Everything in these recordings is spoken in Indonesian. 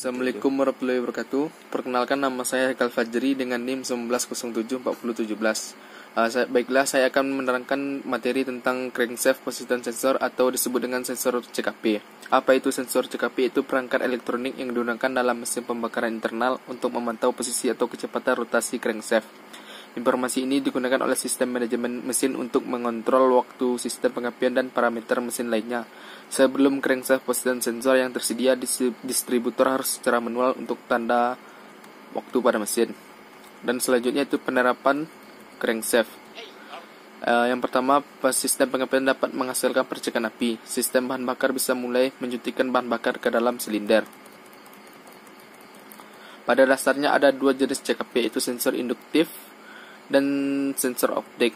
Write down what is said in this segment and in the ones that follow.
Assalamualaikum warahmatullahi wabarakatuh. Perkenalkan, nama saya Haikal Fajri dengan NIM 19074017. Baiklah, saya akan menerangkan materi tentang crankshaft position sensor atau disebut dengan sensor CKP. Apa itu sensor CKP? Itu perangkat elektronik yang digunakan dalam mesin pembakaran internal untuk memantau posisi atau kecepatan rotasi crankshaft. Informasi ini digunakan oleh sistem manajemen mesin untuk mengontrol waktu, sistem pengapian, dan parameter mesin lainnya. Sebelum crankshaft position sensor yang tersedia, distributor harus secara manual untuk tanda waktu pada mesin. Dan selanjutnya itu penerapan crankshaft. Yang pertama, sistem pengapian dapat menghasilkan percikan api. Sistem bahan bakar bisa mulai menjuntikkan bahan bakar ke dalam silinder. Pada dasarnya ada dua jenis CKP, yaitu sensor induktif dan sensor optik.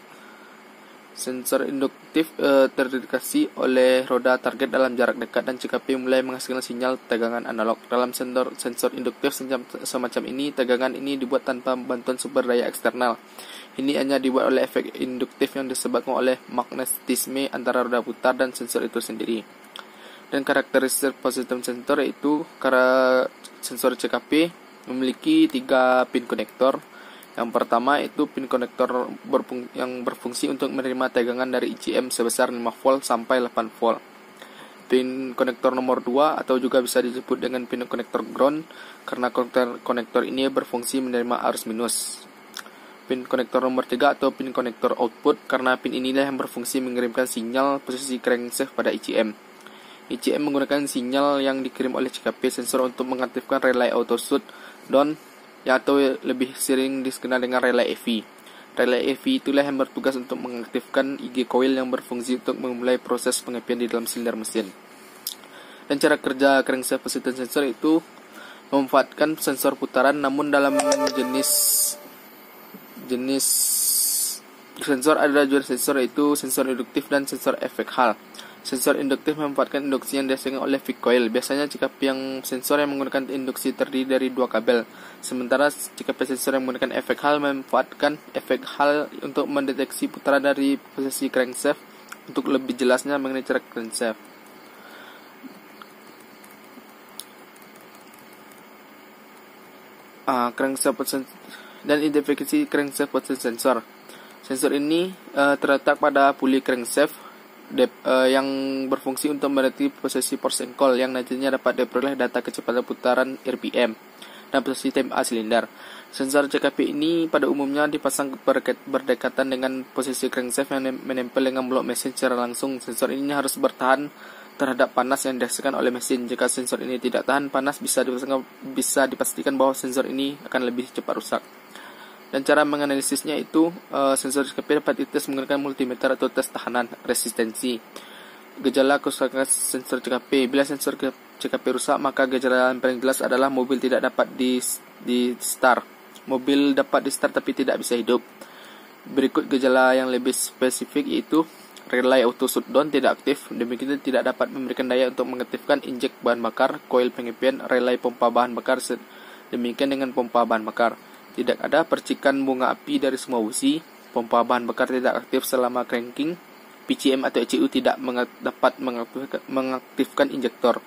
Sensor induktif terindikasi oleh roda target dalam jarak dekat, dan CKP mulai menghasilkan sinyal tegangan analog. Dalam sensor induktif semacam ini, tegangan ini dibuat tanpa bantuan sumber daya eksternal. Ini hanya dibuat oleh efek induktif yang disebabkan oleh magnetisme antara roda putar dan sensor itu sendiri. Dan karakteristik position sensor yaitu sensor CKP memiliki 3 pin konektor. Yang pertama itu pin konektor yang berfungsi untuk menerima tegangan dari ICM sebesar 5 volt sampai 8 volt. Pin konektor nomor 2 atau juga bisa disebut dengan pin konektor ground karena konektor ini berfungsi menerima arus minus. Pin konektor nomor 3 atau pin konektor output karena pin inilah yang berfungsi mengirimkan sinyal posisi crankshaft pada ICM. ICM menggunakan sinyal yang dikirim oleh CKP sensor untuk mengaktifkan relay auto shutdown atau lebih sering dikenal dengan relay EV. Relay EV itulah yang bertugas untuk mengaktifkan IG coil yang berfungsi untuk memulai proses pengapian di dalam silinder mesin. Dan cara kerja crankshaft position sensor itu memanfaatkan sensor putaran, namun dalam jenis sensor ada dua sensor, yaitu sensor induktif dan sensor efek Hall. Sensor induktif memanfaatkan induksi yang dihasilkan oleh VIC coil. Biasanya CKP yang sensor yang menggunakan induksi terdiri dari 2 kabel. Sementara CKP sensor yang menggunakan efek Hall memanfaatkan efek Hall untuk mendeteksi putaran dari posisi crankshaft. Untuk lebih jelasnya mengenai cara crankshaft. Dan identifikasi crankshaft position sensor. Sensor ini terletak pada puli crankshaft yang berfungsi untuk mendeteksi posisi force and call yang nantinya dapat diperoleh data kecepatan putaran RPM dan posisi TMA silinder. Sensor CKP ini pada umumnya dipasang berdekatan dengan posisi crankshaft yang menempel dengan blok mesin secara langsung. Sensor ini harus bertahan terhadap panas yang dihasilkan oleh mesin. Jika sensor ini tidak tahan panas, bisa dipastikan bahwa sensor ini akan lebih cepat rusak. Dan cara menganalisisnya itu sensor CKP dapat dites menggunakan multimeter atau tes tahanan resistensi. Gejala kerusakan sensor CKP. Bila sensor CKP rusak, maka gejala yang paling jelas adalah mobil tidak dapat di start. Mobil dapat di start tapi tidak bisa hidup. Berikut gejala yang lebih spesifik yaitu relay auto shutdown tidak aktif. Demikian tidak dapat memberikan daya untuk mengaktifkan injek bahan bakar, koil pengapian, relay pompa bahan bakar. Demikian dengan pompa bahan bakar. Tidak ada percikan bunga api dari semua busi. Pompa bahan bakar tidak aktif selama cranking. PCM atau ECU tidak dapat mengaktifkan injektor.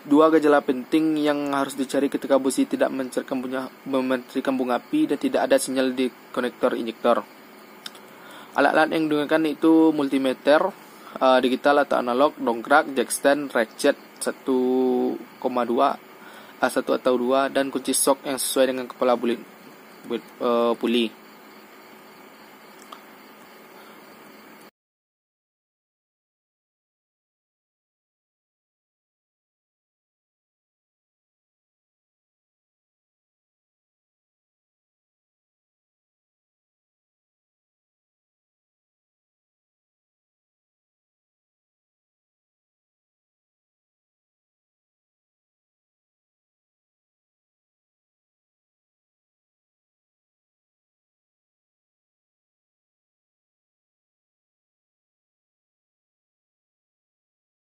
Dua gejala penting yang harus dicari ketika busi tidak memancarkan bunga api dan tidak ada sinyal di konektor injektor. Alat-alat yang digunakan itu multimeter digital atau analog, dongkrak, jack stand, ratchet 1,2 A1 atau 2, dan kunci shock yang sesuai dengan kepala puli.